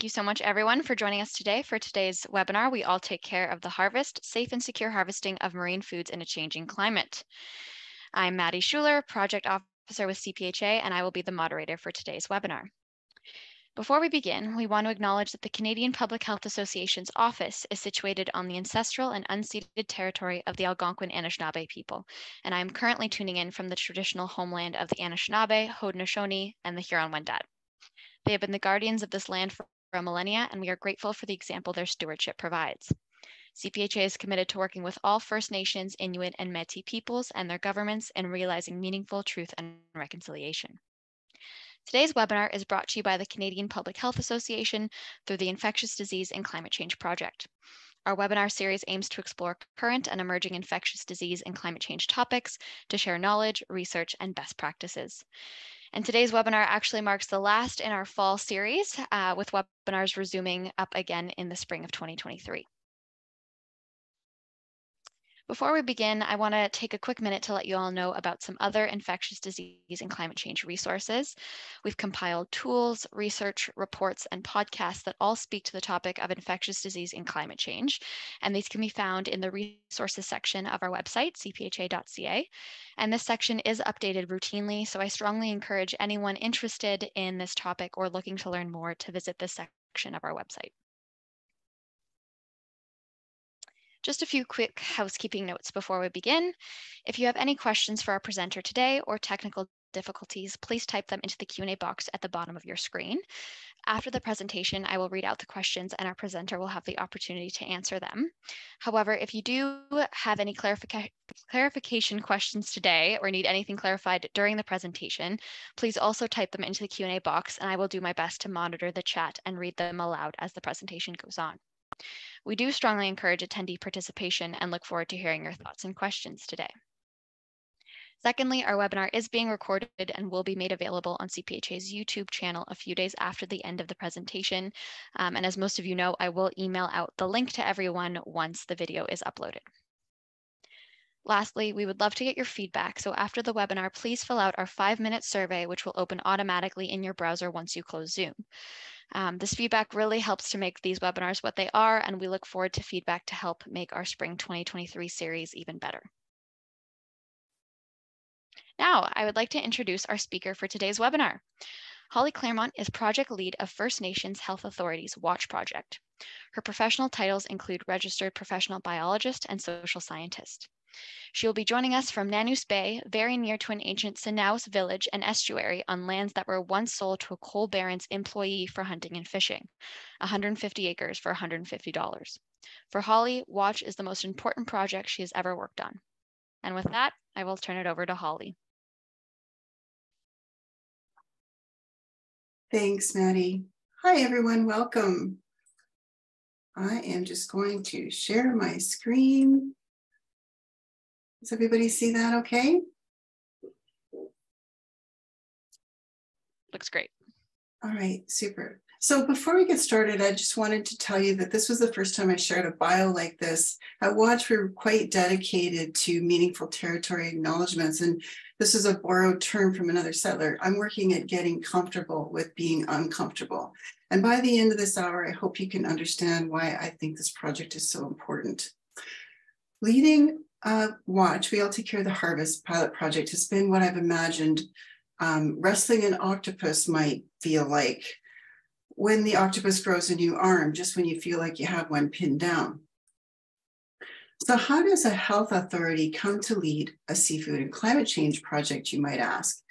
you so much, everyone, for joining us today for today's webinar, We All Take Care of the Harvest, Safe and Secure Harvesting of Marine Foods in a Changing Climate. I'm Maddie Schuler, Project Officer with CPHA, and I will be the moderator for today's webinar. Before we begin, we want to acknowledge that the Canadian Public Health Association's office is situated on the ancestral and unceded territory of the Algonquin Anishinaabe people, and I am currently tuning in from the traditional homeland of the Anishinaabe, Haudenosaunee, and the Huron-Wendat. They have been the guardians of this land for millennia, and we are grateful for the example their stewardship provides. CPHA is committed to working with all First Nations, Inuit, and Métis peoples and their governments in realizing meaningful truth and reconciliation. Today's webinar is brought to you by the Canadian Public Health Association through the Infectious Disease and Climate Change Project. Our webinar series aims to explore current and emerging infectious disease and climate change topics to share knowledge, research, and best practices. And today's webinar actually marks the last in our fall series, with webinars resuming up again in the spring of 2023. Before we begin, I want to take a quick minute to let you all know about some other infectious disease and climate change resources. We've compiled tools, research, reports, and podcasts that all speak to the topic of infectious disease and climate change. And these can be found in the resources section of our website, cpha.ca. And this section is updated routinely, so I strongly encourage anyone interested in this topic or looking to learn more to visit this section of our website. Just a few quick housekeeping notes before we begin. If you have any questions for our presenter today or technical difficulties, please type them into the Q&A box at the bottom of your screen. After the presentation, I will read out the questions and our presenter will have the opportunity to answer them. However, if you do have any clarification questions today or need anything clarified during the presentation, please also type them into the Q&A box and I will do my best to monitor the chat and read them aloud as the presentation goes on. We do strongly encourage attendee participation and look forward to hearing your thoughts and questions today. Secondly, our webinar is being recorded and will be made available on CPHA's YouTube channel a few days after the end of the presentation. And as most of you know, I will email out the link to everyone once the video is uploaded. Lastly, we would love to get your feedback. So after the webinar, please fill out our 5-minute survey, which will open automatically in your browser once you close Zoom. This feedback really helps to make these webinars what they are, and we look forward to feedback to help make our Spring 2023 series even better. Now, I would like to introduce our speaker for today's webinar. Holly Clermont is project lead of First Nations Health Authority's WATCH project. Her professional titles include registered professional biologist and social scientist. She will be joining us from Nanu's Bay, very near to an ancient Sinaus village and estuary on lands that were once sold to a coal baron's employee for hunting and fishing, 150 acres for $150. For Holly, WATCH is the most important project she has ever worked on. And with that, I will turn it over to Holly. Thanks, Maddie. Hi, everyone. Welcome. I am just going to share my screen. Does everybody see that okay? Looks great. All right, super. So before we get started, I just wanted to tell you that this was the first time I shared a bio like this. At WATCH, we're quite dedicated to meaningful territory acknowledgements, and this is a borrowed term from another settler. I'm working at getting comfortable with being uncomfortable. And by the end of this hour, I hope you can understand why I think this project is so important. Leading WATCH, We All Take Care of the Harvest pilot project has been what I've imagined wrestling an octopus might feel like when the octopus grows a new arm, just when you feel like you have one pinned down. So how does a health authority come to lead a seafood and climate change project, you might ask?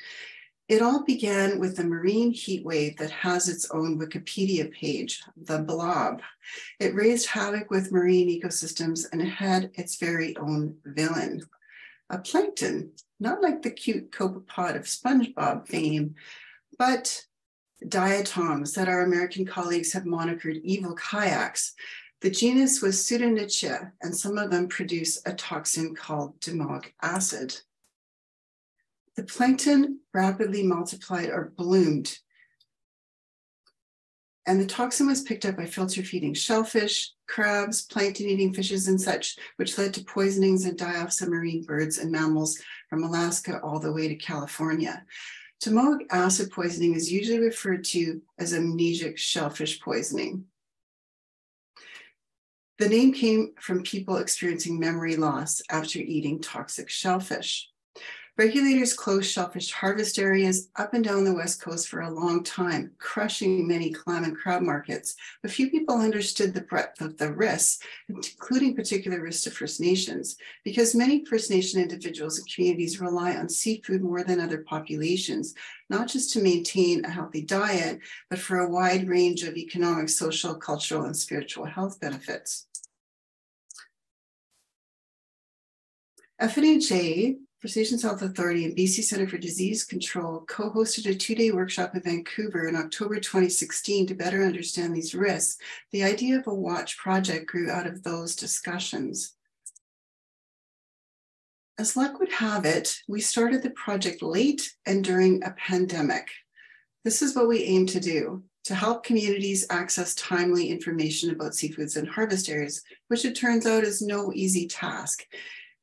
It all began with the marine heat wave that has its own Wikipedia page, the blob. It raised havoc with marine ecosystems and it had its very own villain, a plankton, not like the cute copepod of SpongeBob fame, but diatoms that our American colleagues have monikered evil kayaks. The genus was Pseudonychia, and some of them produce a toxin called domoic acid. The plankton rapidly multiplied or bloomed, and the toxin was picked up by filter-feeding shellfish, crabs, plankton-eating fishes, and such, which led to poisonings and die-offs of marine birds and mammals from Alaska all the way to California. Domoic acid poisoning is usually referred to as amnesic shellfish poisoning. The name came from people experiencing memory loss after eating toxic shellfish. Regulators closed shellfish harvest areas up and down the West Coast for a long time, crushing many clam and crab markets. But few people understood the breadth of the risks, including particular risks to First Nations, because many First Nation individuals and communities rely on seafood more than other populations, not just to maintain a healthy diet, but for a wide range of economic, social, cultural, and spiritual health benefits. FNHA, First Nations Health Authority, and BC Centre for Disease Control co-hosted a 2-day workshop in Vancouver in October 2016 to better understand these risks. The idea of a watch project grew out of those discussions. As luck would have it, we started the project late and during a pandemic. This is what we aim to do, to help communities access timely information about seafoods and harvest areas, which it turns out is no easy task.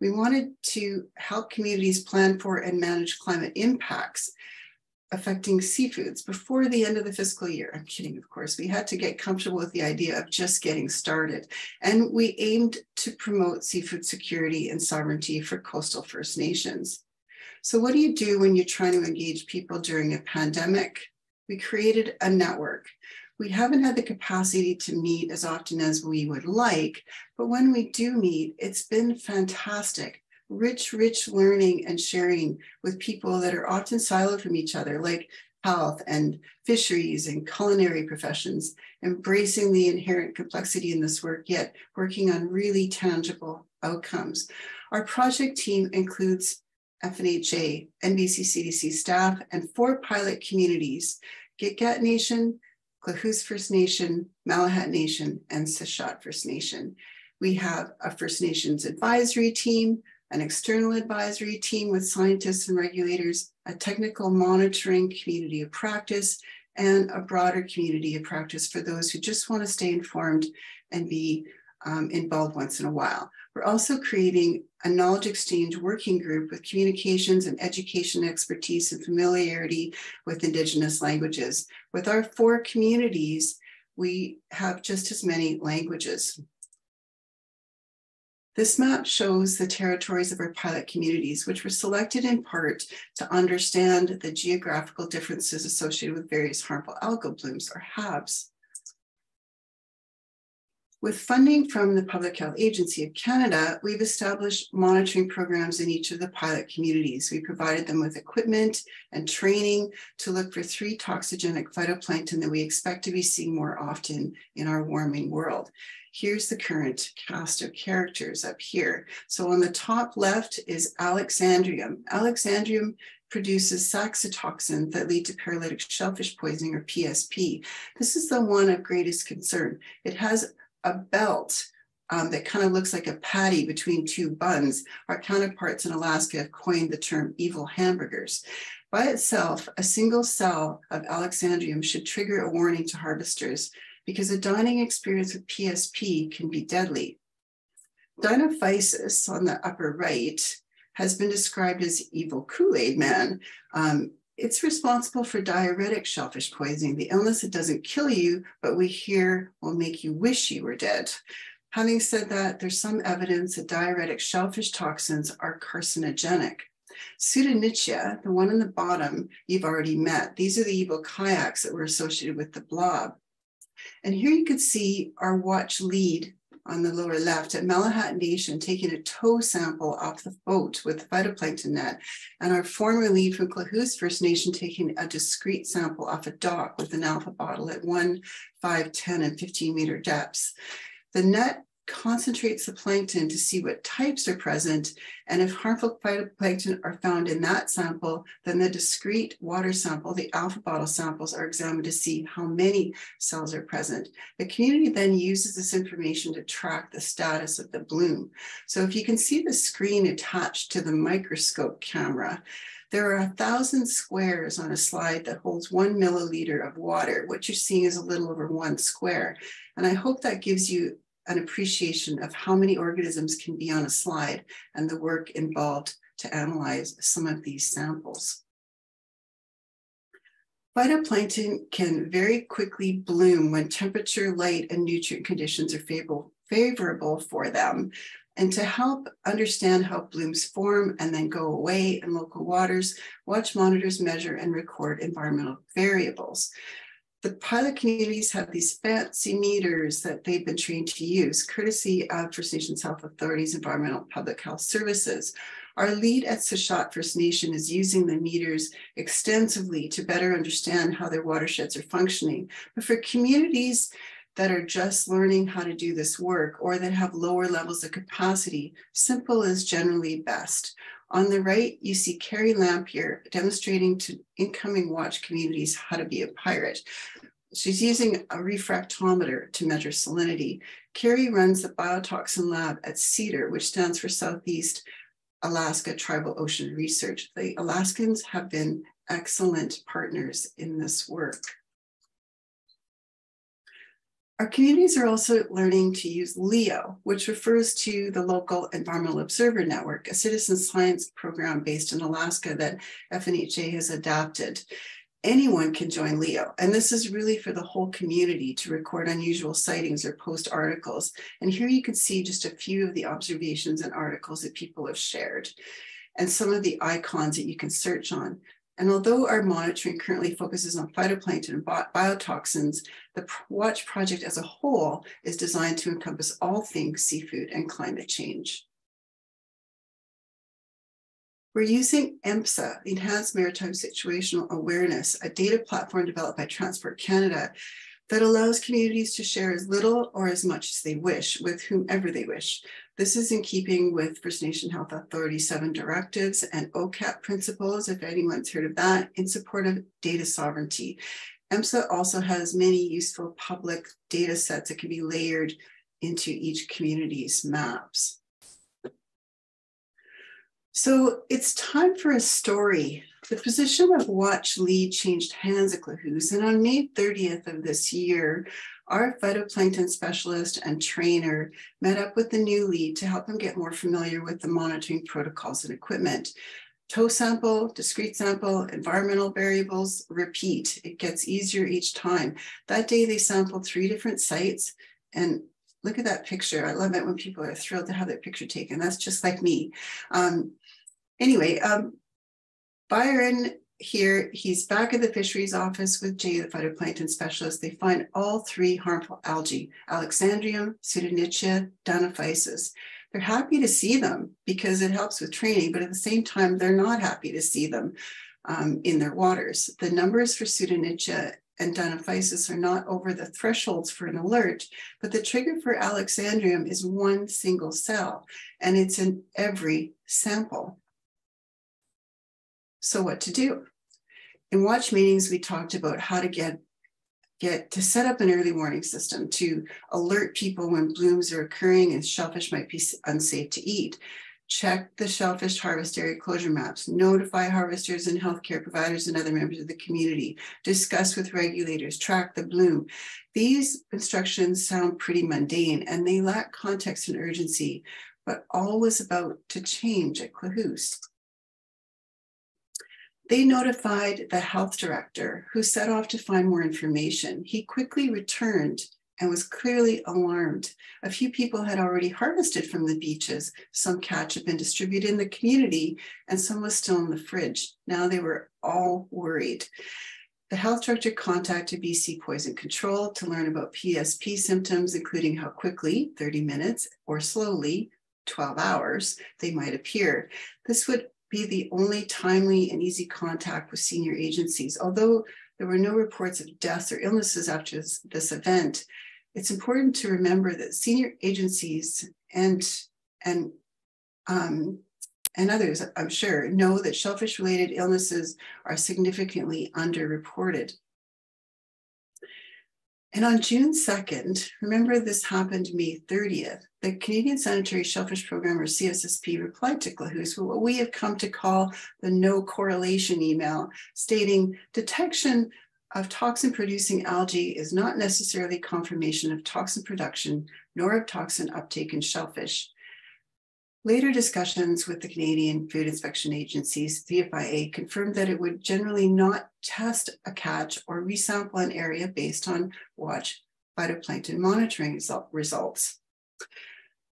We wanted to help communities plan for and manage climate impacts affecting seafoods before the end of the fiscal year. I'm kidding, of course. We had to get comfortable with the idea of just getting started. And we aimed to promote seafood security and sovereignty for coastal First Nations. So what do you do when you're trying to engage people during a pandemic? We created a network. We haven't had the capacity to meet as often as we would like, but when we do meet, it's been fantastic. Rich learning and sharing with people that are often siloed from each other, like health and fisheries and culinary professions, embracing the inherent complexity in this work, yet working on really tangible outcomes. Our project team includes FNHA, NBC CDC staff, and 4 pilot communities: Gitgat Nation, Klahoos First Nation, Malahat Nation, and Sishat First Nation. We have a First Nations advisory team, an external advisory team with scientists and regulators, a technical monitoring community of practice, and a broader community of practice for those who just want to stay informed and be involved once in a while. We're also creating a knowledge exchange working group with communications and education expertise and familiarity with Indigenous languages. With our 4 communities, we have just as many languages. This map shows the territories of our pilot communities, which were selected in part to understand the geographical differences associated with various harmful algal blooms, or HABs. With funding from the Public Health Agency of Canada, we've established monitoring programs in each of the pilot communities. We provided them with equipment and training to look for 3 toxigenic phytoplankton that we expect to be seeing more often in our warming world. Here's the current cast of characters up here. So on the top left is Alexandrium. Alexandrium produces saxitoxin that lead to paralytic shellfish poisoning, or PSP. This is the one of greatest concern. It has a belt that kind of looks like a patty between 2 buns. Our counterparts in Alaska have coined the term evil hamburgers. By itself, a single cell of Alexandrium should trigger a warning to harvesters, because a dining experience with PSP can be deadly. Dinophysis on the upper right has been described as evil Kool-Aid man. It's responsible for diuretic shellfish poisoning, the illness that doesn't kill you, but we hear will make you wish you were dead. Having said that, there's some evidence that diuretic shellfish toxins are carcinogenic. Pseudonychia, the one in the bottom, you've already met. These are the evil kayaks that were associated with the blob. And here you could see our watch lead on the lower left at Malahat Nation taking a tow sample off the boat with the phytoplankton net, and our former lead from Klahoos First Nation taking a discrete sample off a dock with an alpha bottle at 1, 5, 10, and 15 meter depths. The net concentrates the plankton to see what types are present, and if harmful phytoplankton are found in that sample, then the discrete water sample, the alpha bottle samples, are examined to see how many cells are present. The community then uses this information to track the status of the bloom. So if you can see the screen attached to the microscope camera, there are 1,000 squares on a slide that holds 1 milliliter of water. What you're seeing is a little over 1 square. And I hope that gives you an appreciation of how many organisms can be on a slide and the work involved to analyze some of these samples. Phytoplankton can very quickly bloom when temperature, light, and nutrient conditions are favorable for them. And to help understand how blooms form and then go away in local waters, watch monitors measure and record environmental variables. The pilot communities have these fancy meters that they've been trained to use, courtesy of First Nations Health Authorities, Environmental Public Health Services. Our lead at Sashat First Nation is using the meters extensively to better understand how their watersheds are functioning. But for communities that are just learning how to do this work or that have lower levels of capacity, simple is generally best. On the right, you see Carrie Lampier demonstrating to incoming watch communities how to be a pirate. She's using a refractometer to measure salinity. Carrie runs the biotoxin lab at CEDAR, which stands for Southeast Alaska Tribal Ocean Research. The Alaskans have been excellent partners in this work. Our communities are also learning to use LEO, which refers to the Local Environmental Observer Network, a citizen science program based in Alaska that FNHA has adapted. Anyone can join LEO, and this is really for the whole community to record unusual sightings or post articles. And here you can see just a few of the observations and articles that people have shared, and some of the icons that you can search on. And although our monitoring currently focuses on phytoplankton and biotoxins, the Watch project as a whole is designed to encompass all things seafood and climate change. We're using EMSA, Enhanced Maritime Situational Awareness, a data platform developed by Transport Canada that allows communities to share as little or as much as they wish with whomever they wish. This is in keeping with First Nation Health Authority 7 directives and OCAP principles, if anyone's heard of that, in support of data sovereignty. EMSA also has many useful public data sets that can be layered into each community's maps. So it's time for a story. The position of Watch Lead changed hands at Klahoose, and on May 30th of this year, our phytoplankton specialist and trainer met up with the new lead to help him get more familiar with the monitoring protocols and equipment. Tow sample, discrete sample, environmental variables, repeat. It gets easier each time. That day they sampled 3 different sites, and look at that picture. I love it when people are thrilled to have their picture taken. That's just like me. Byron here, he's back at the fisheries office with Jay, the phytoplankton specialist. They find all 3 harmful algae, Alexandrium, Pseudonychia, Danophysis. They're happy to see them because it helps with training, but at the same time, they're not happy to see them in their waters. The numbers for Pseudonychia and Danophysis are not over the thresholds for an alert, but the trigger for Alexandrium is 1 single cell, and it's in every sample. So what to do? In watch meetings, we talked about how to get to set up an early warning system to alert people when blooms are occurring and shellfish might be unsafe to eat. Check the shellfish harvest area closure maps, notify harvesters and healthcare providers and other members of the community, discuss with regulators, track the bloom. These instructions sound pretty mundane and they lack context and urgency, but all was about to change at Klahoose. They notified the health director, who set off to find more information. He quickly returned and was clearly alarmed. A few people had already harvested from the beaches. Some catch had been distributed in the community, and some was still in the fridge. Now they were all worried. The health director contacted BC Poison Control to learn about PSP symptoms, including how quickly, 30 minutes, or slowly, 12 hours, they might appear. This would be the only timely and easy contact with senior agencies. Although there were no reports of deaths or illnesses after this event, it's important to remember that senior agencies and others, I'm sure, know that shellfish-related illnesses are significantly underreported. And on June 2nd, remember this happened May 30th, the Canadian Sanitary Shellfish Program, or CSSP, replied to Klahoose with what we have come to call the no correlation email, stating detection of toxin-producing algae is not necessarily confirmation of toxin production, nor of toxin uptake in shellfish. Later discussions with the Canadian Food Inspection Agency's CFIA confirmed that it would generally not test a catch or resample an area based on watch phytoplankton monitoring results.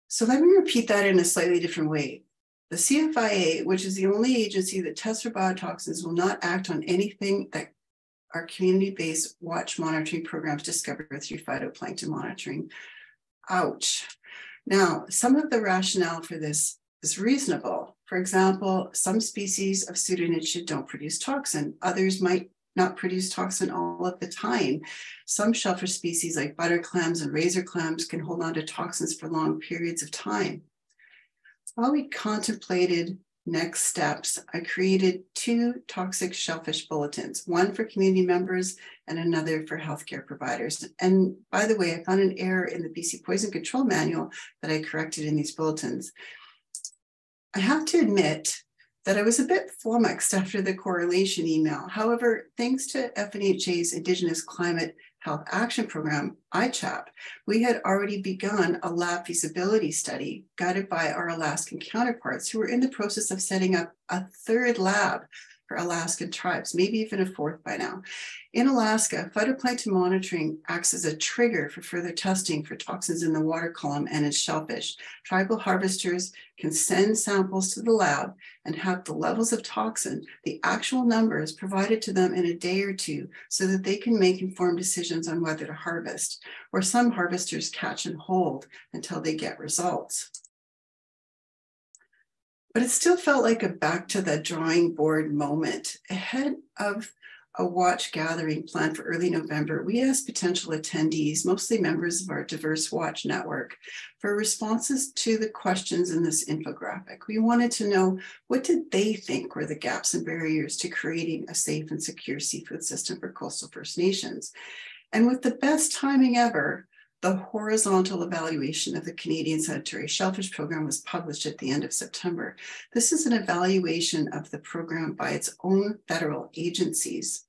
So let me repeat that in a slightly different way. The CFIA, which is the only agency that tests for biotoxins, will not act on anything that our community-based watch monitoring programs discover through phytoplankton monitoring. Ouch. Now, some of the rationale for this is reasonable. For example, some species of pseudonichia don't produce toxin. Others might not produce toxin all of the time. Some shellfish species like butter clams and razor clams can hold on to toxins for long periods of time. While we contemplated next steps, I created 2 toxic shellfish bulletins, one for community members and another for healthcare providers. And by the way, I found an error in the BC Poison Control Manual that I corrected in these bulletins. I have to admit that I was a bit flummoxed after the correlation email. However, thanks to FNHA's Indigenous Climate Health Action Program, ICHAP, we had already begun a lab feasibility study guided by our Alaskan counterparts who were in the process of setting up a 3rd lab for Alaskan tribes, maybe even a 4th by now. In Alaska, phytoplankton monitoring acts as a trigger for further testing for toxins in the water column and in shellfish. Tribal harvesters can send samples to the lab and have the levels of toxin, the actual numbers, provided to them in a day or 2 so that they can make informed decisions on whether to harvest, or some harvesters catch and hold until they get results. But it still felt like a back to the drawing board moment. Ahead of a watch gathering planned for early November, we asked potential attendees, mostly members of our diverse watch network, for responses to the questions in this infographic. We wanted to know, what did they think were the gaps and barriers to creating a safe and secure seafood system for coastal First Nations? And with the best timing ever, the horizontal evaluation of the Canadian Sanitary Shellfish Program was published at the end of September. This is an evaluation of the program by its own federal agencies.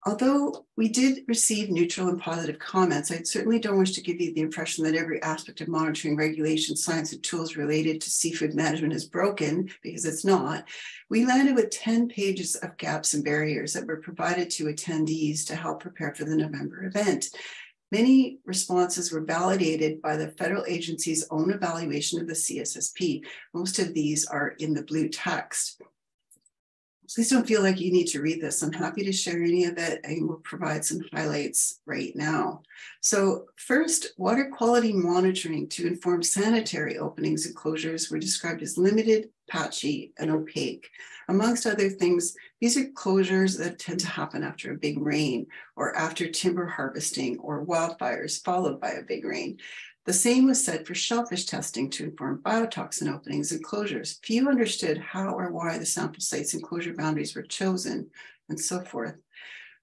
Although we did receive neutral and positive comments, I certainly don't wish to give you the impression that every aspect of monitoring, regulation, science, and tools related to seafood management is broken, because it's not. We landed with 10 pages of gaps and barriers that were provided to attendees to help prepare for the November event. Many responses were validated by the federal agency's own evaluation of the CSSP. Most of these are in the blue text. Please don't feel like you need to read this. I'm happy to share any of it, and we'll provide some highlights right now. So first, water quality monitoring to inform sanitary openings and closures were described as limited, patchy, and opaque. Amongst other things, these are closures that tend to happen after a big rain or after timber harvesting or wildfires followed by a big rain. The same was said for shellfish testing to inform biotoxin openings and closures. Few understood how or why the sample sites and closure boundaries were chosen, and so forth.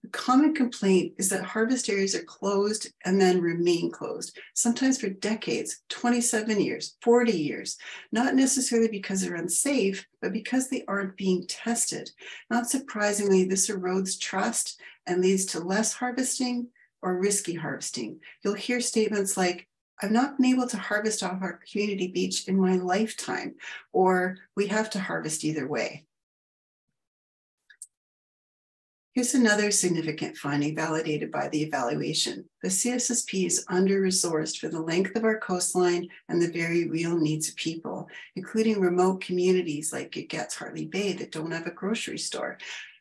The common complaint is that harvest areas are closed and then remain closed, sometimes for decades, 27 years, 40 years, not necessarily because they're unsafe, but because they aren't being tested. Not surprisingly, this erodes trust and leads to less harvesting or risky harvesting. You'll hear statements like, I've not been able to harvest off our community beach in my lifetime, or we have to harvest either way. Here's another significant finding validated by the evaluation. The CSSP is under-resourced for the length of our coastline and the very real needs of people, including remote communities like Getz-Hartley Bay that don't have a grocery store.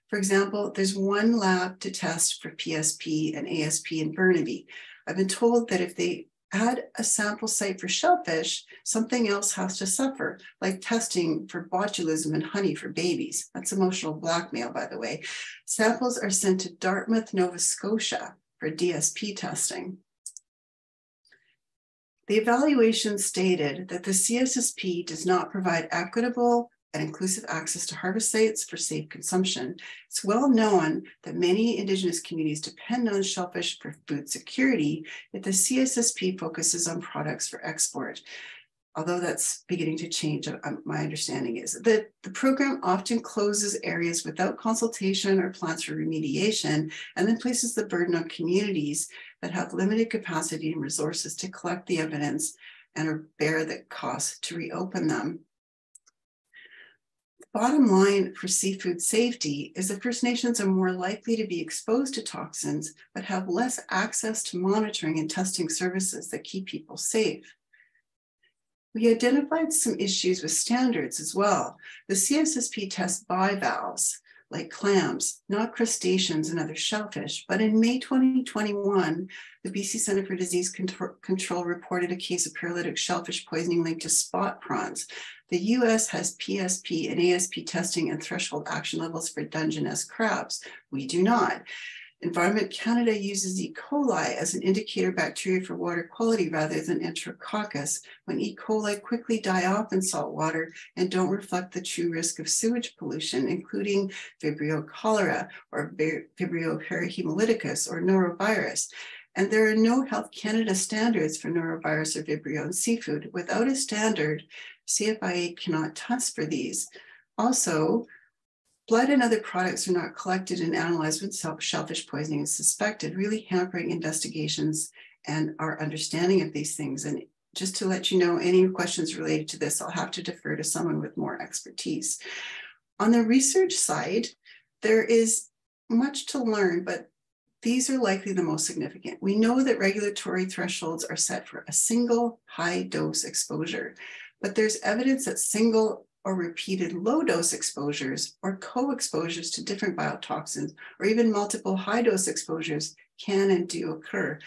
For example, there's one lab to test for PSP and ASP in Burnaby. I've been told that if they add a sample site for shellfish, something else has to suffer, like testing for botulism in honey for babies. That's emotional blackmail, by the way. Samples are sent to Dartmouth, Nova Scotia for DSP testing. The evaluation stated that the CSSP does not provide equitable and inclusive access to harvest sites for safe consumption. It's well known that many Indigenous communities depend on shellfish for food security, yet the CSSP focuses on products for export. Although that's beginning to change, my understanding is that the program often closes areas without consultation or plans for remediation, and then places the burden on communities that have limited capacity and resources to collect the evidence and bear the cost to reopen them. The bottom line for seafood safety is that First Nations are more likely to be exposed to toxins, but have less access to monitoring and testing services that keep people safe. We identified some issues with standards as well. The CSSP tests bivalves, like clams, not crustaceans and other shellfish. But in May 2021, the BC Centre for Disease Control reported a case of paralytic shellfish poisoning linked to spot prawns. The US has PSP and ASP testing and threshold action levels for Dungeness crabs. We do not. Environment Canada uses E. coli as an indicator bacteria for water quality rather than Enterococcus, when E. coli quickly die off in salt water and don't reflect the true risk of sewage pollution, including Vibrio cholera or Vibrio parahemolyticus or norovirus. And there are no Health Canada standards for norovirus or Vibrio in seafood. Without a standard, CFIA cannot test for these. Also, blood and other products are not collected and analyzed when shellfish poisoning is suspected, really hampering investigations and our understanding of these things. And just to let you know, any questions related to this, I'll have to defer to someone with more expertise. On the research side, there is much to learn, but these are likely the most significant. We know that regulatory thresholds are set for a single high dose exposure, but there's evidence that single or repeated low-dose exposures or co-exposures to different biotoxins, or even multiple high-dose exposures can and do occur.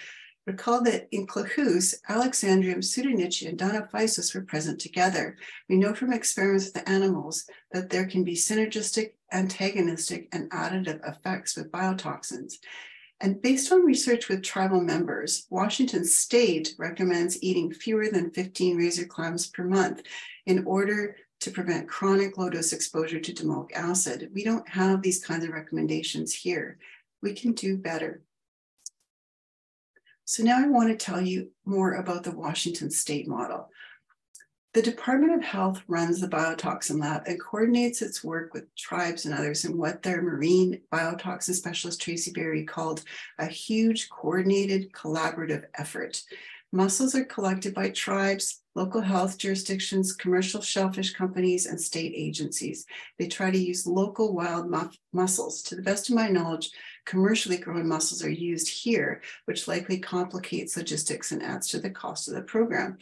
Recall that in Clahous, Alexandrium, Pseudonychia, and Donophysos were present together. We know from experiments with the animals that there can be synergistic, antagonistic, and additive effects with biotoxins. And based on research with tribal members, Washington State recommends eating fewer than 15 razor clams per month in order to prevent chronic low-dose exposure to domoic acid. We don't have these kinds of recommendations here. We can do better. So now I want to tell you more about the Washington State model. The Department of Health runs the biotoxin lab and coordinates its work with tribes and others in what their marine biotoxin specialist, Tracy Berry, called a huge coordinated collaborative effort. Mussels are collected by tribes, local health jurisdictions, commercial shellfish companies, and state agencies. They try to use local wild mussels. To the best of my knowledge, commercially grown mussels are used here, which likely complicates logistics and adds to the cost of the program.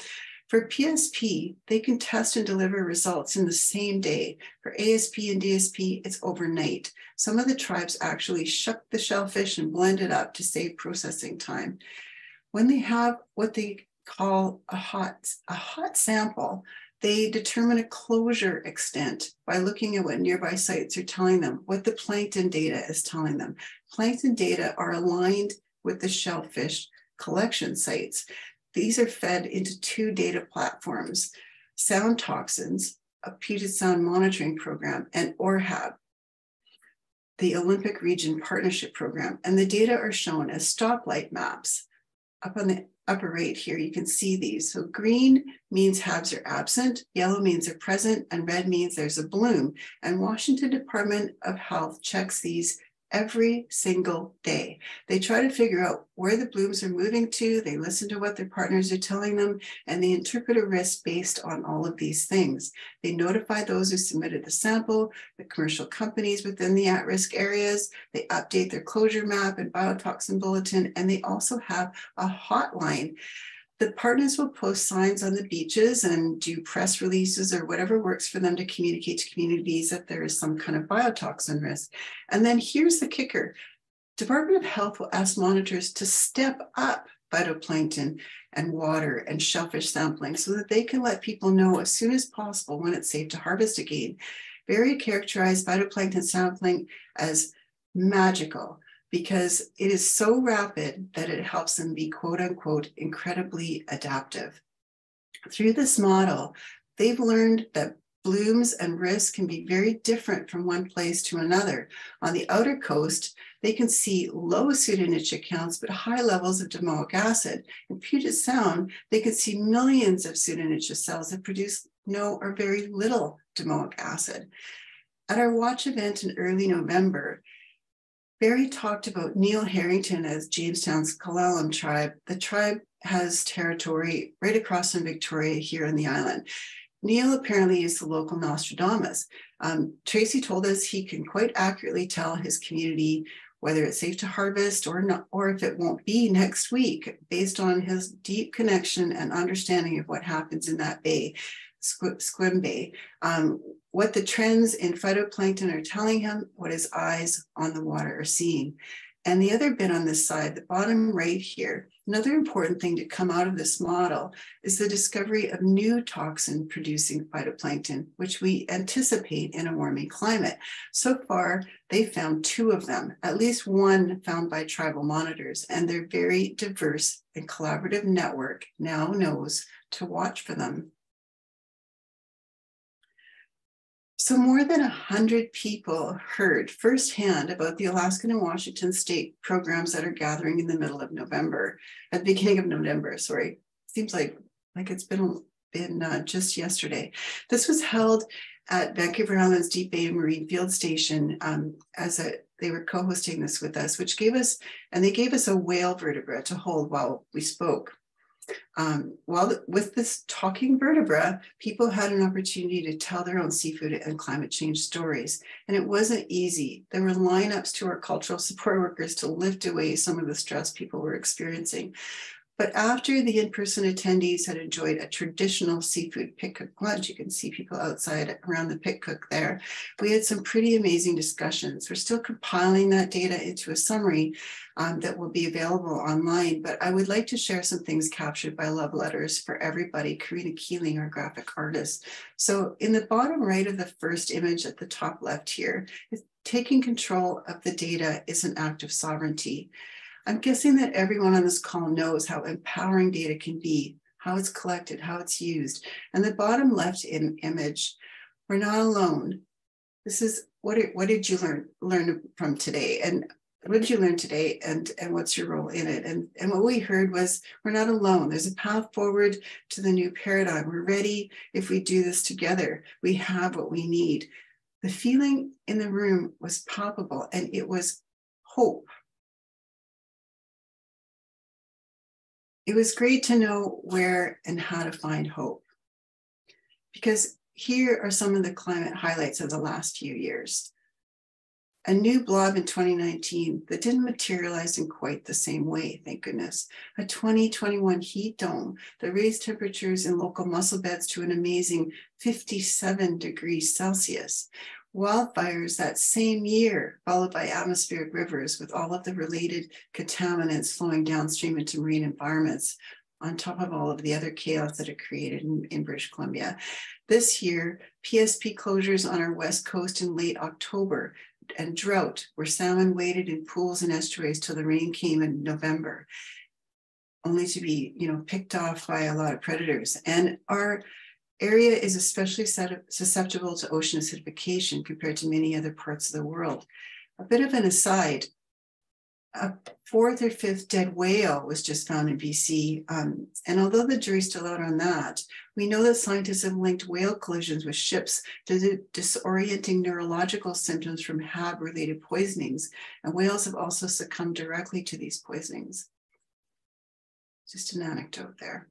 For PSP, they can test and deliver results in the same day. For ASP and DSP, it's overnight. Some of the tribes actually shuck the shellfish and blend it up to save processing time. When they have what they call a hot sample, they determine a closure extent by looking at what nearby sites are telling them, what the plankton data is telling them. Plankton data are aligned with the shellfish collection sites. These are fed into two data platforms, Sound Toxins, a Puget Sound monitoring program, and ORHAB, the Olympic Region Partnership Program. And the data are shown as stoplight maps. Up on the upper right here, you can see these. So green means HABs are absent, yellow means they're present, and red means there's a bloom. And Washington Department of Health checks these every single day. They try to figure out where the blooms are moving to, they listen to what their partners are telling them, and they interpret a risk based on all of these things. They notify those who submitted the sample, the commercial companies within the at-risk areas, they update their closure map and biotoxin bulletin, and they also have a hotline. The partners will post signs on the beaches and do press releases or whatever works for them to communicate to communities that there is some kind of biotoxin risk. And then here's the kicker. Department of Health will ask monitors to step up phytoplankton and water and shellfish sampling so that they can let people know as soon as possible when it's safe to harvest again. Berry characterized phytoplankton sampling as magical, because it is so rapid that it helps them be, quote unquote, incredibly adaptive. Through this model, they've learned that blooms and risk can be very different from one place to another. On the outer coast, they can see low Pseudonychia counts, but high levels of domoic acid. In Puget Sound, they can see millions of Pseudonychia cells that produce no or very little domoic acid. At our watch event in early November, Berry talked about Neil Harrington as Jamestown's Kalalam tribe. The tribe has territory right across from Victoria here on the island. Neil apparently is the local Nostradamus. Tracy told us he can quite accurately tell his community whether it's safe to harvest or not, or if it won't be next week, based on his deep connection and understanding of what happens in that bay, Squim Bay, what the trends in phytoplankton are telling him, what his eyes on the water are seeing. And the other bit on this side, the bottom right here, another important thing to come out of this model is the discovery of new toxin producing phytoplankton, which we anticipate in a warming climate. So far, they found 2 of them, at least one found by tribal monitors, and their very diverse and collaborative network now knows to watch for them. So more than 100 people heard firsthand about the Alaskan and Washington state programs that are gathering in the middle of November, at the beginning of November, sorry. Seems like it's been just yesterday. This was held at Vancouver Island's Deep Bay Marine Field Station they were co-hosting this with us, which gave us a whale vertebra to hold while we spoke. With this talking vertebra, people had an opportunity to tell their own seafood and climate change stories. And it wasn't easy. There were lineups to our cultural support workers to lift away some of the stress people were experiencing. But after the in-person attendees had enjoyed a traditional seafood pit cook lunch, you can see people outside around the pit cook there, we had some pretty amazing discussions. We're still compiling that data into a summary that will be available online, but I would like to share some things captured by love letters for everybody. Karina Keeling, our graphic artist. So in the bottom right of the first image at the top left here, taking control of the data is an act of sovereignty. I'm guessing that everyone on this call knows how empowering data can be, how it's collected, how it's used. And the bottom left image, we're not alone. This is what did you learn from today? And what did you learn today? And what's your role in it? And what we heard was we're not alone. There's a path forward to the new paradigm. We're ready if we do this together. We have what we need. The feeling in the room was palpable, and it was hope. It was great to know where and how to find hope, because here are some of the climate highlights of the last few years. A new blob in 2019 that didn't materialize in quite the same way, thank goodness. A 2021 heat dome that raised temperatures in local mussel beds to an amazing 57 degrees Celsius. Wildfires that same year, followed by atmospheric rivers with all of the related contaminants flowing downstream into marine environments, on top of all of the other chaos that it created in British Columbia. This year, PSP closures on our west coast in late October, and drought, where salmon waited in pools and estuaries till the rain came in November, only to be, picked off by a lot of predators. And our area is especially susceptible to ocean acidification compared to many other parts of the world. A bit of an aside, a 4th or 5th dead whale was just found in BC. And although the jury's still out on that, we know that scientists have linked whale collisions with ships to disorienting neurological symptoms from HAB-related poisonings. And whales have also succumbed directly to these poisonings. Just an anecdote there.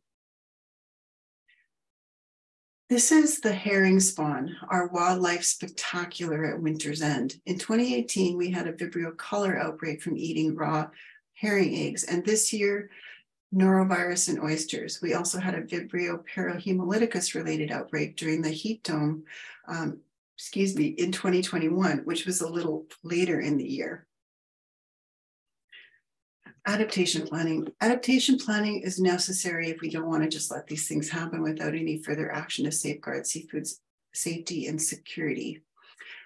This is the herring spawn, our wildlife spectacular at winter's end. In 2018, we had a Vibrio cholera outbreak from eating raw herring eggs. And this year, norovirus in oysters. We also had a Vibrio parahemolyticus related outbreak during the heat dome, in 2021, which was a little later in the year. Adaptation planning. Adaptation planning is necessary if we don't want to just let these things happen without any further action to safeguard seafood's safety and security.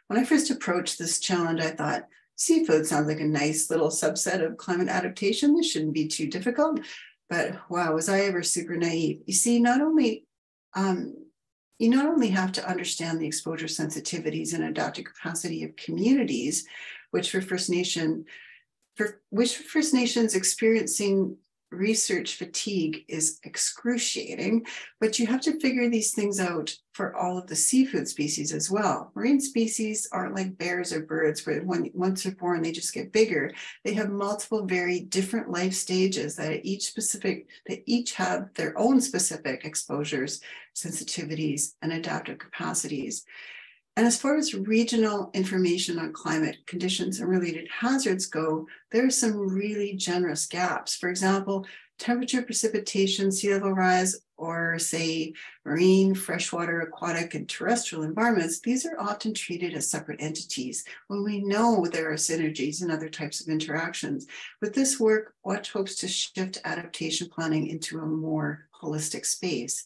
When I first approached this challenge, I thought, seafood sounds like a nice little subset of climate adaptation. This shouldn't be too difficult. But wow, was I ever super naive. You see, you not only have to understand the exposure sensitivities and adaptive capacity of communities, which for First Nations experiencing research fatigue is excruciating, but you have to figure these things out for all of the seafood species as well. Marine species aren't like bears or birds where once they're born, they just get bigger. They have multiple very different life stages that each have their own specific exposures, sensitivities, and adaptive capacities. And as far as regional information on climate conditions and related hazards go, there are some really generous gaps. For example, temperature, precipitation, sea level rise, or say marine, freshwater, aquatic, and terrestrial environments, these are often treated as separate entities when we know there are synergies and other types of interactions. With this work, Watch hopes to shift adaptation planning into a more holistic space.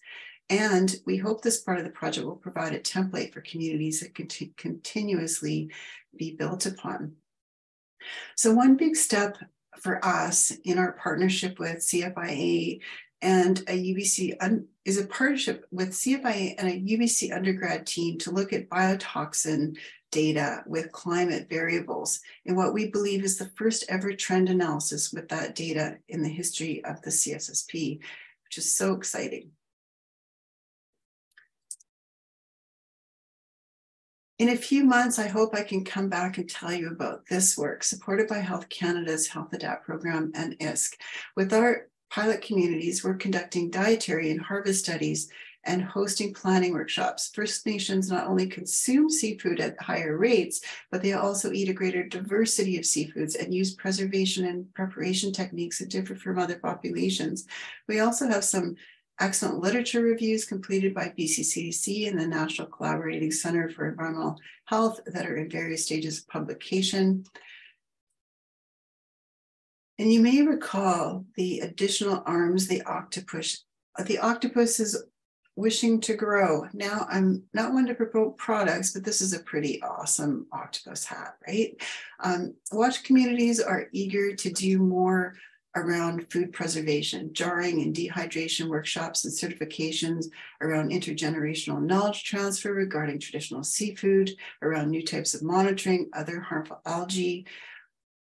And we hope this part of the project will provide a template for communities that can continuously be built upon. So one big step for us in our partnership with CFIA and a UBC is a partnership with CFIA and a UBC undergrad team to look at biotoxin data with climate variables in what we believe is the first ever trend analysis with that data in the history of the CSSP, which is so exciting. In a few months, I hope I can come back and tell you about this work supported by Health Canada's Health Adapt program and ISC. With our pilot communities, we're conducting dietary and harvest studies and hosting planning workshops. First Nations not only consume seafood at higher rates, but they also eat a greater diversity of seafoods and use preservation and preparation techniques that differ from other populations. We also have some excellent literature reviews completed by BCCDC and the National Collaborating Center for Environmental Health that are in various stages of publication. And you may recall the additional arms the octopus is wishing to grow. Now, I'm not one to promote products, but this is a pretty awesome octopus hat, right? Watch communities are eager to do more around food preservation, jarring and dehydration workshops and certifications, around intergenerational knowledge transfer regarding traditional seafood, around new types of monitoring, other harmful algae,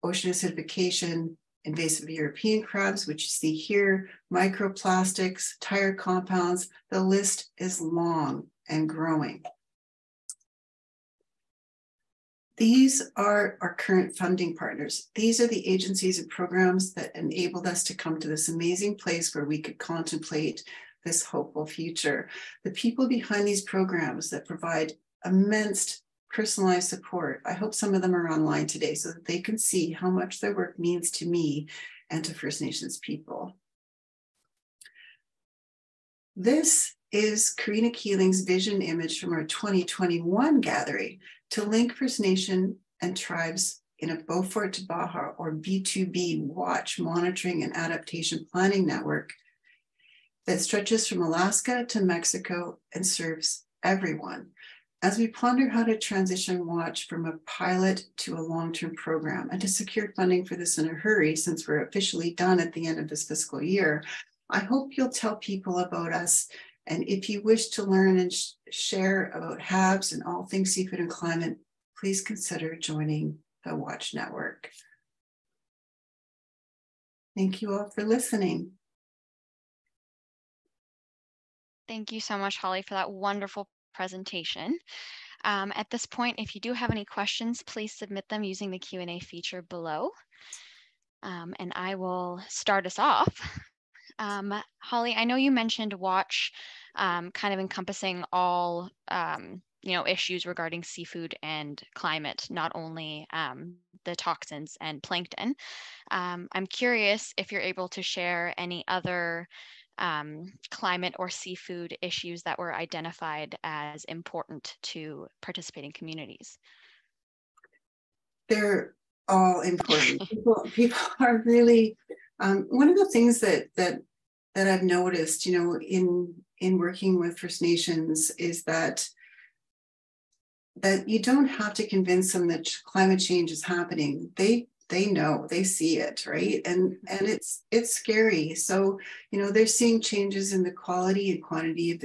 ocean acidification, invasive European crabs, which you see here, microplastics, tire compounds. The list is long and growing. These are our current funding partners. These are the agencies and programs that enabled us to come to this amazing place where we could contemplate this hopeful future. The people behind these programs that provide immense personalized support, I hope some of them are online today so that they can see how much their work means to me and to First Nations people. This is Karina Keeling's vision image from our 2021 gathering to link First Nation and tribes in a Beaufort to Baja or B2B watch monitoring and adaptation planning network that stretches from Alaska to Mexico and serves everyone. As we ponder how to transition watch from a pilot to a long-term program and to secure funding for this in a hurry, since we're officially done at the end of this fiscal year, I hope you'll tell people about us. And if you wish to learn and share about HABs and all things seafood and climate, please consider joining the Watch Network. Thank you all for listening. Thank you so much, Holly, for that wonderful presentation. At this point, if you do have any questions, please submit them using the Q&A feature below. And I will start us off. Holly, I know you mentioned watch kind of encompassing all issues regarding seafood and climate, not only the toxins and plankton. I'm curious if you're able to share any other climate or seafood issues that were identified as important to participating communities. They're all important. People are really, one of the things that I've noticed, in working with First Nations is that you don't have to convince them that climate change is happening. They know, they see it, right? And it's scary. So, they're seeing changes in the quality and quantity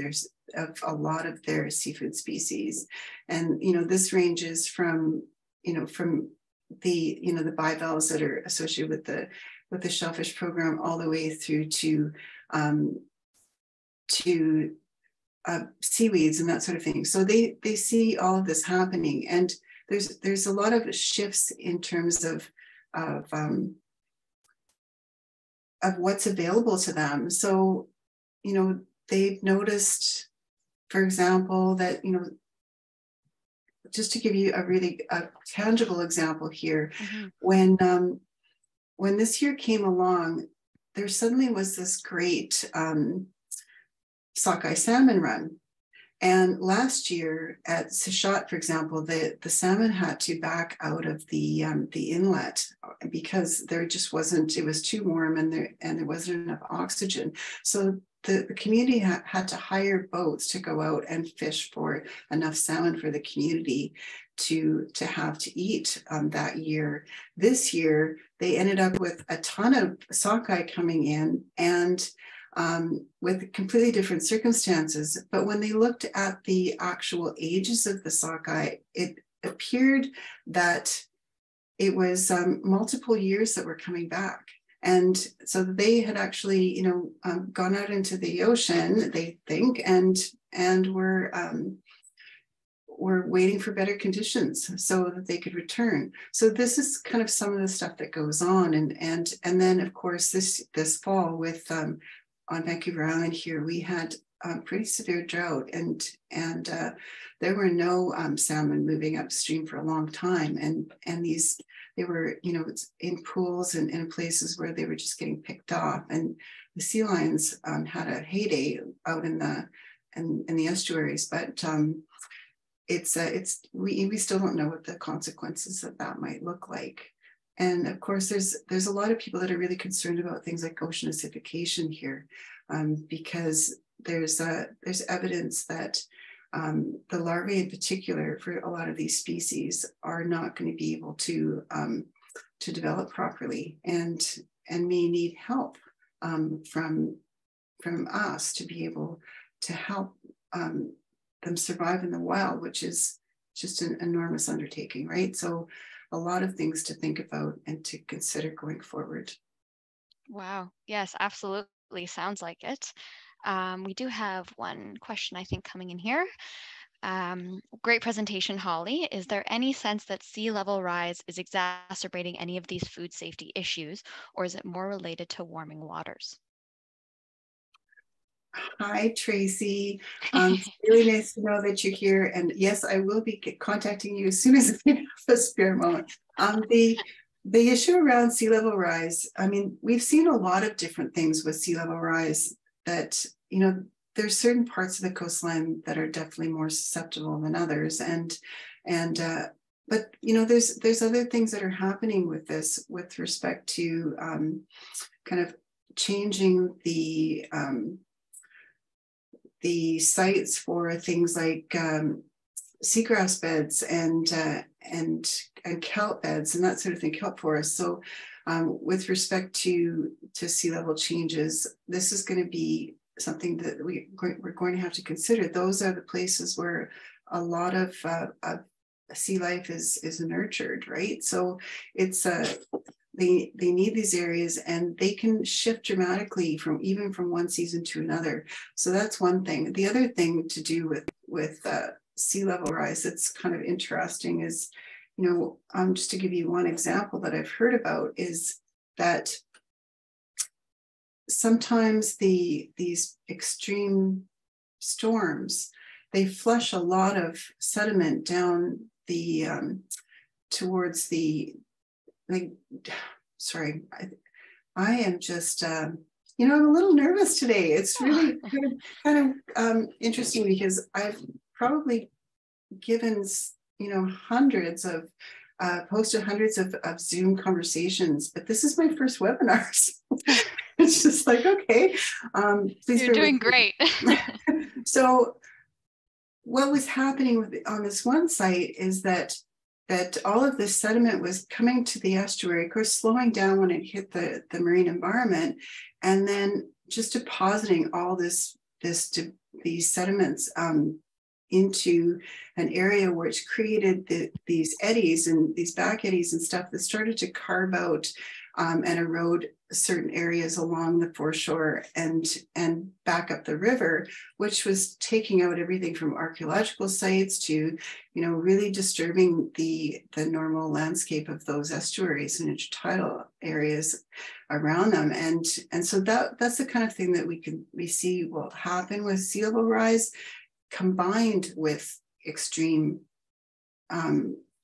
of a lot of their seafood species. And, this ranges from the bivalves that are associated the shellfish program all the way through to seaweeds and that sort of thing. So they see all of this happening, and there's a lot of shifts in terms of what's available to them. So, you know, they've noticed, for example, that, you know, just to give you a tangible example here, when this year came along, there suddenly was this great sockeye salmon run. And last year at Sichat, for example, the salmon had to back out of the inlet because there just wasn't, it was too warm and there wasn't enough oxygen. So the community had to hire boats to go out and fish for enough salmon for the community to have to eat that year. This year, they ended up with a ton of sockeye coming in, and with completely different circumstances. But when they looked at the actual ages of the sockeye, it appeared that it was multiple years that were coming back. And so they had actually, you know, gone out into the ocean, they think, and were waiting for better conditions so that they could return. So this is kind of some of the stuff that goes on. And then, of course, this fall with on Vancouver Island here, we had pretty severe drought, and there were no salmon moving upstream for a long time, and they were, you know, in pools and in places where they were just getting picked off, and the sea lions had a heyday out in the estuaries, but we still don't know what the consequences of that might look like. And of course, there's a lot of people that are really concerned about things like ocean acidification here, because there's evidence that the larvae in particular for a lot of these species are not going to be able to develop properly, and may need help from us to be able to help them survive in the wild, which is just an enormous undertaking, right? So a lot of things to think about and to consider going forward. Wow. Yes, absolutely. Sounds like it. We do have one question, I think, coming in here. Great presentation, Holly. Is there any sense that sea level rise is exacerbating any of these food safety issues, or is it more related to warming waters? Hi, Tracy. It's really nice to know that you're here. And yes, I will be contacting you as soon as I have a spare moment. The issue around sea level rise, I mean, we've seen a lot of different things with sea level rise that, you know, there's certain parts of the coastline that are definitely more susceptible than others. But, you know, there's other things that are happening with this with respect to kind of changing the sites for things like seagrass beds and kelp beds and that sort of thing, kelp forests. So with respect to sea level changes, this is going to be something that we're going to have to consider. Those are the places where a lot of sea life is nurtured, right? So it's they need these areas, and they can shift dramatically from one season to another. So that's one thing. The other thing to do with sea level rise that's kind of interesting is, you know, just to give you one example that I've heard about is that sometimes these extreme storms, they flush a lot of sediment down the towards the, like, sorry, I am just, you know, I'm a little nervous today. It's really kind of interesting because I've probably given, you know, posted hundreds of Zoom conversations, but this is my first webinar. So it's just like, okay, please. You're doing great. So what was happening on this one site is that all of this sediment was coming to the estuary, of course, slowing down when it hit the marine environment, and then just depositing all these sediments into an area which created these eddies and these back eddies and stuff that started to carve out and erode certain areas along the foreshore and back up the river, which was taking out everything from archaeological sites to, really disturbing the normal landscape of those estuaries and intertidal areas around them. And so that's the kind of thing that we see will happen with sea level rise, combined with extreme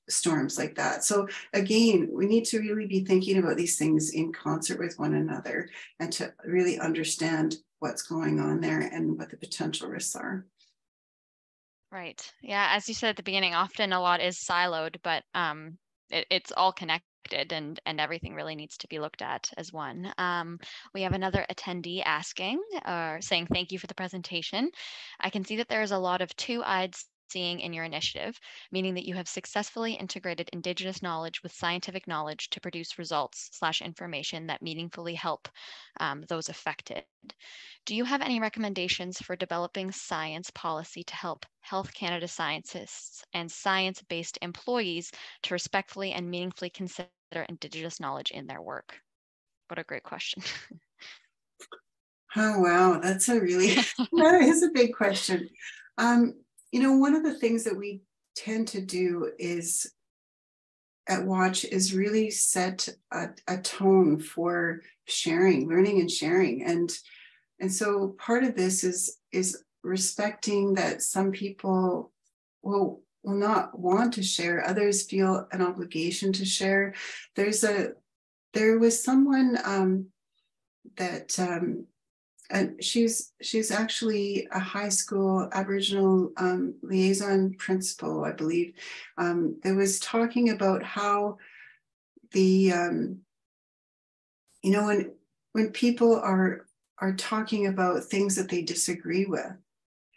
storms like that. So again, we need to really be thinking about these things in concert with one another and to really understand what's going on there and what the potential risks are. Right. Yeah, as you said at the beginning, often a lot is siloed, but it's all connected, and everything really needs to be looked at as one. We have another attendee asking or saying thank you for the presentation. I can see that there is a lot of two-eyed seeing in your initiative, meaning that you have successfully integrated Indigenous knowledge with scientific knowledge to produce results/information that meaningfully help those affected. Do you have any recommendations for developing science policy to help Health Canada scientists and science-based employees to respectfully and meaningfully consider Indigenous knowledge in their work? What a great question. Oh, wow. That is a big question. One of the things that we tend to do is at Watch is really set a tone for sharing, learning and sharing. And so part of this is respecting that some people will not want to share, others feel an obligation to share. There was someone that and she's actually a high school Aboriginal liaison principal, I believe, that was talking about how the when people are talking about things that they disagree with,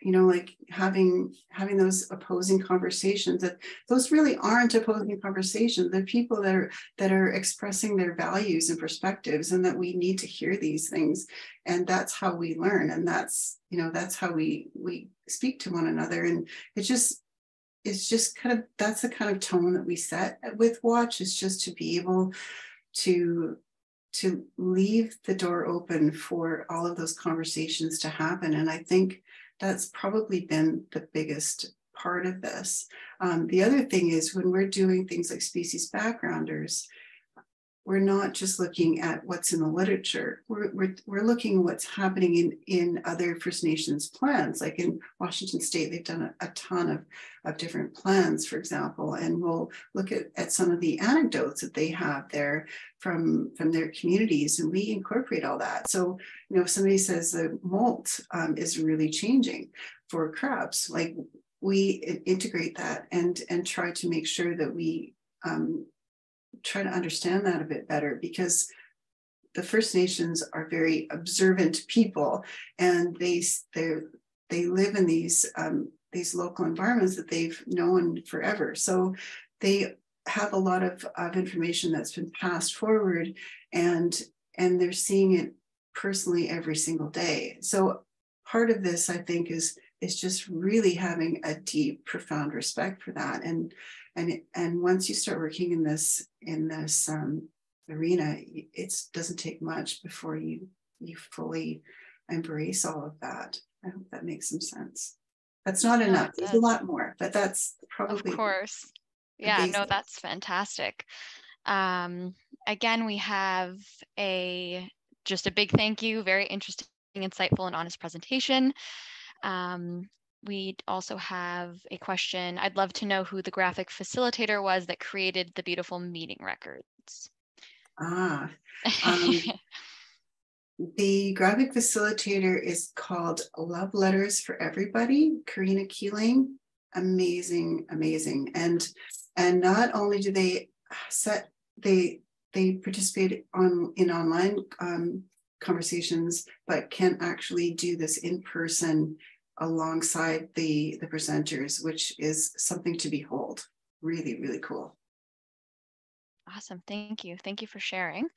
like having those opposing conversations, that those really aren't opposing conversations. They're people that are expressing their values and perspectives, and that we need to hear these things. And that's how we learn. And that's how we speak to one another. And it's just that's the kind of tone that we set with Watch, is just to be able to leave the door open for all of those conversations to happen. And I think that's probably been the biggest part of this. The other thing is, when we're doing things like species backgrounders, we're not just looking at what's in the literature. We're looking at what's happening in other First Nations plans. Like in Washington State, they've done a ton of different plans, for example, and we'll look at some of the anecdotes that they have there from their communities, and we incorporate all that. So, if somebody says the molt is really changing for crabs, like, we integrate that and try to make sure that we try to understand that a bit better, because the First Nations are very observant people, and they live in these local environments that they've known forever. So they have a lot of information that's been passed forward, and they're seeing it personally every single day. So part of this, I think, is just really having a deep, profound respect for that. And once you start working in this arena, it doesn't take much before you fully embrace all of that. I hope that makes some sense. That's not enough. There's a lot more, but that's probably, of course. Yeah, no, that's fantastic. Again, we have just a big thank you. Very interesting, insightful, and honest presentation. We also have a question. I'd love to know who the graphic facilitator was that created the beautiful meeting records. The graphic facilitator is called Love Letters for Everybody, Karina Keeling. Amazing. And not only do they participate in online conversations, but can actually do this in person alongside the presenters, which is something to behold. Really, really cool. Awesome. Thank you. Thank you for sharing.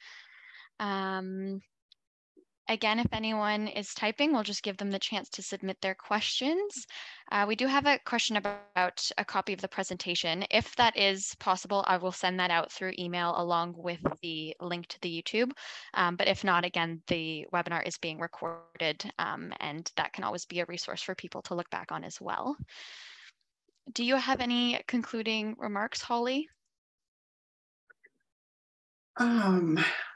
Again, if anyone is typing, we'll just give them the chance to submit their questions. We do have a question about a copy of the presentation. If that is possible, I will send that out through email along with the link to the YouTube. But if not, again, the webinar is being recorded, and that can always be a resource for people to look back on as well. Do you have any concluding remarks, Holly?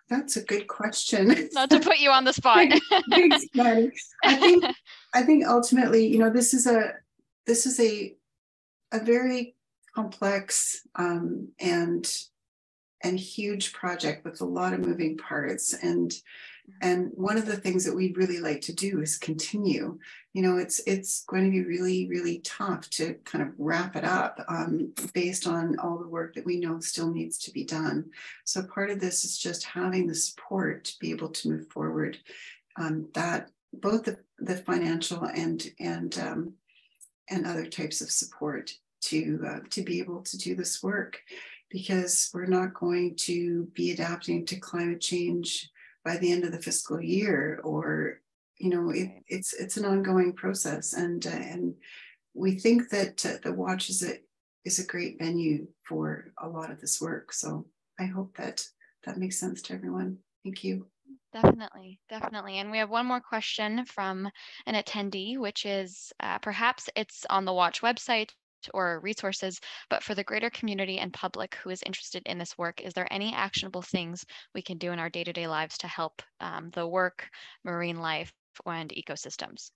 That's a good question. Not to put you on the spot. Thanks, Maddie. I think ultimately, you know, this is a very complex and huge project with a lot of moving parts. And one of the things that we'd really like to do is continue. You know, it's going to be really, really tough to kind of wrap it up based on all the work that we know still needs to be done. So part of this is just having the support to be able to move forward. That both the financial and other types of support to be able to do this work, because we're not going to be adapting to climate change by the end of the fiscal year, or, you know, it's an ongoing process. And we think that the Watch is a great venue for a lot of this work. So I hope that makes sense to everyone. Thank you. Definitely, definitely. And we have one more question from an attendee, which is perhaps it's on the Watch website or resources, but for the greater community and public who is interested in this work, is there any actionable things we can do in our day-to-day lives to help the work, marine life, and ecosystems?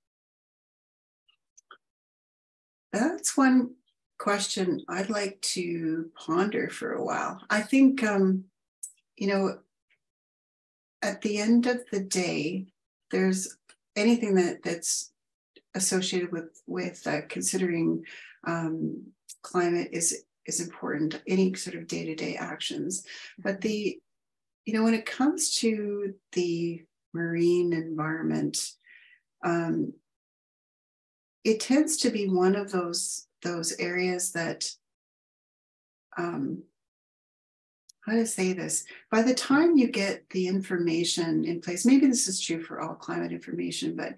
That's one question I'd like to ponder for a while. I think, you know, at the end of the day, there's anything that's associated with considering climate is important, any sort of day-to-day actions. But you know, when it comes to the marine environment, it tends to be one of those areas that, how to say this, by the time you get the information in place, maybe this is true for all climate information, but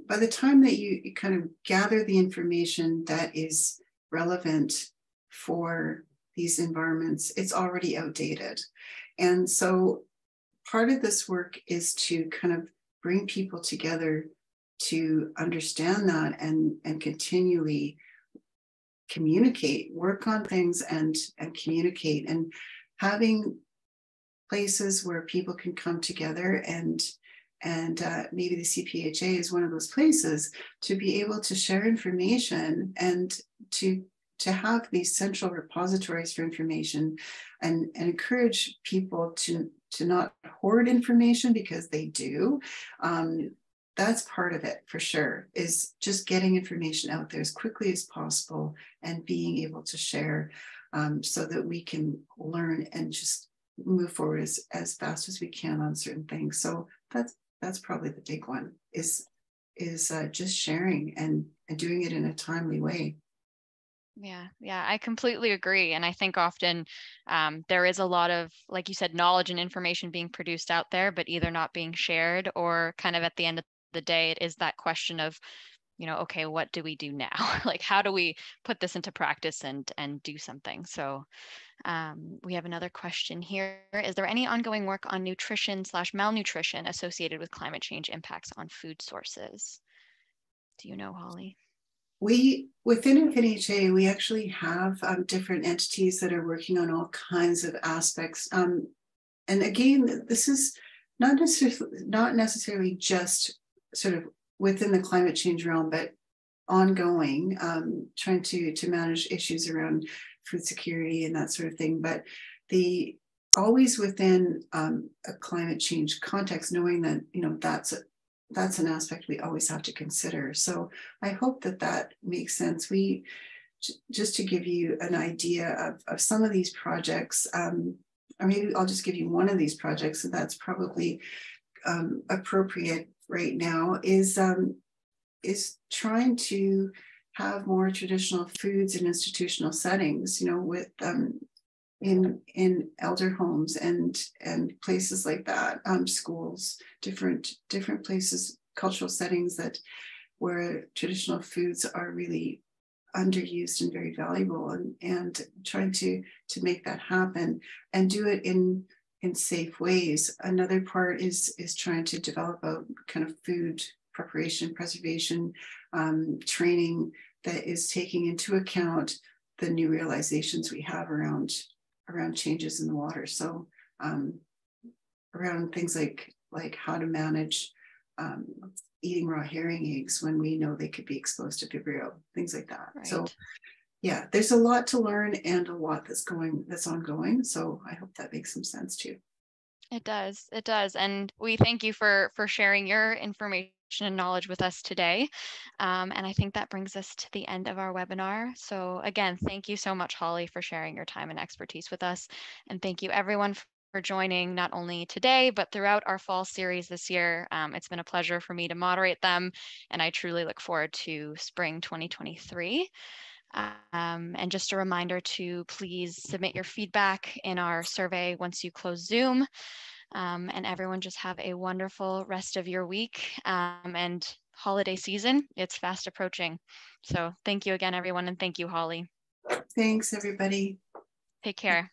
by the time that you kind of gather the information that is relevant for these environments, it's already outdated. And so part of this work is to kind of bring people together to understand that and continually communicate, work on things and communicate, and having places where people can come together and maybe the CPHA is one of those places to be able to share information and to have these central repositories for information, and encourage people to not hoard information, because they do. That's part of it for sure, is just getting information out there as quickly as possible and being able to share, so that we can learn and just move forward as fast as we can on certain things. So that's probably the big one, is just sharing and doing it in a timely way. Yeah, I completely agree. And I think often there is a lot of, like you said, knowledge and information being produced out there, but either not being shared, or kind of at the end of the day, it is that question of, you know, okay, what do we do now? Like, how do we put this into practice and do something? So we have another question here. Is there any ongoing work on nutrition/malnutrition associated with climate change impacts on food sources? Do you know, Holly? Within NHA, we actually have different entities that are working on all kinds of aspects. And again, this is not necessarily just sort of within the climate change realm, but ongoing, trying to manage issues around food security and that sort of thing. But always within a climate change context, knowing that, you know, that's an aspect we always have to consider. So I hope that makes sense. Just to give you an idea of some of these projects, or maybe I'll just give you one of these projects, and that's probably appropriate right now, is trying to have more traditional foods in institutional settings, you know, with in elder homes and places like that, schools, different places, cultural settings that where traditional foods are really underused and very valuable, and trying to make that happen and do it in safe ways. Another part is trying to develop a kind of food preparation, preservation training that is taking into account the new realizations we have around changes in the water. So around things like how to manage eating raw herring eggs when we know they could be exposed to Vibrio, things like that. Right. So yeah, there's a lot to learn and a lot that's ongoing. So I hope that makes some sense to you. It does. It does. And we thank you for sharing your information and knowledge with us today. And I think that brings us to the end of our webinar. So again, thank you so much, Holly, for sharing your time and expertise with us. And thank you everyone for joining not only today, but throughout our fall series this year. It's been a pleasure for me to moderate them, and I truly look forward to spring 2023. And just a reminder to please submit your feedback in our survey once you close Zoom. And everyone just have a wonderful rest of your week and holiday season. It's fast approaching. So thank you again, everyone. And thank you, Holly. Thanks, everybody. Take care.